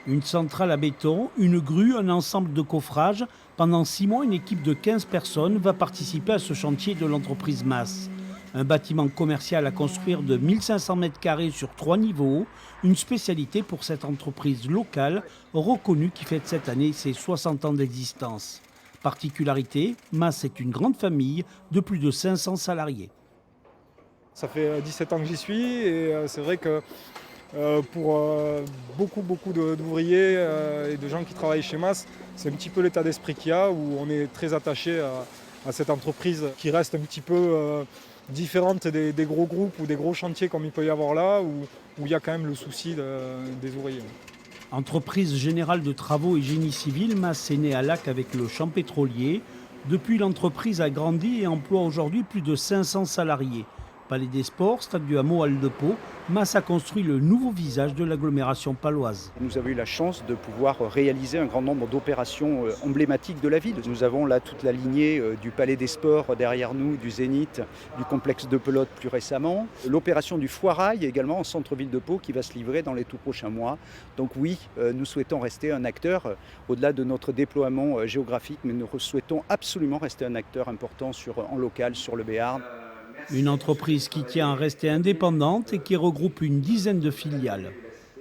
Une centrale à béton, une grue, un ensemble de coffrage. Pendant 6 mois, une équipe de 15 personnes va participer à ce chantier de l'entreprise MAS. Un bâtiment commercial à construire de 1500 mètres carrés sur 3 niveaux. Une spécialité pour cette entreprise locale reconnue qui fête cette année ses 60 ans d'existence. Particularité, MAS est une grande famille de plus de 500 salariés. Ça fait 17 ans que j'y suis et c'est vrai que pour beaucoup d'ouvriers et de gens qui travaillent chez MAS, c'est un petit peu l'état d'esprit qu'il y a où on est très attaché à cette entreprise qui reste un petit peu différente des gros groupes ou des gros chantiers comme il peut y avoir là où il y a quand même le souci des ouvriers. Entreprise générale de travaux et génie civil, MAS est née à Lac avec le champ pétrolier. Depuis, l'entreprise a grandi et emploie aujourd'hui plus de 500 salariés. Palais des Sports, Stade du Hameau, Halle de Pau, MAS a construit le nouveau visage de l'agglomération paloise. Nous avons eu la chance de pouvoir réaliser un grand nombre d'opérations emblématiques de la ville. Nous avons là toute la lignée du Palais des Sports derrière nous, du Zénith, du complexe de Pelote plus récemment. L'opération du Foirail également en centre-ville de Pau qui va se livrer dans les tout prochains mois. Donc oui, nous souhaitons rester un acteur au-delà de notre déploiement géographique, mais nous souhaitons absolument rester un acteur important en local sur le Béarn. Une entreprise qui tient à rester indépendante et qui regroupe une dizaine de filiales.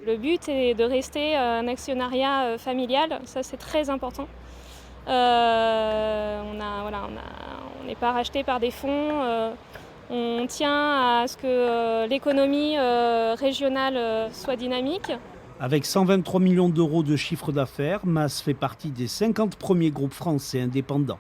Le but est de rester un actionnariat familial, ça c'est très important. On n'est pas racheté par des fonds, on tient à ce que l'économie régionale soit dynamique. Avec 123 millions d'euros de chiffre d'affaires, MAS fait partie des 50 premiers groupes français indépendants.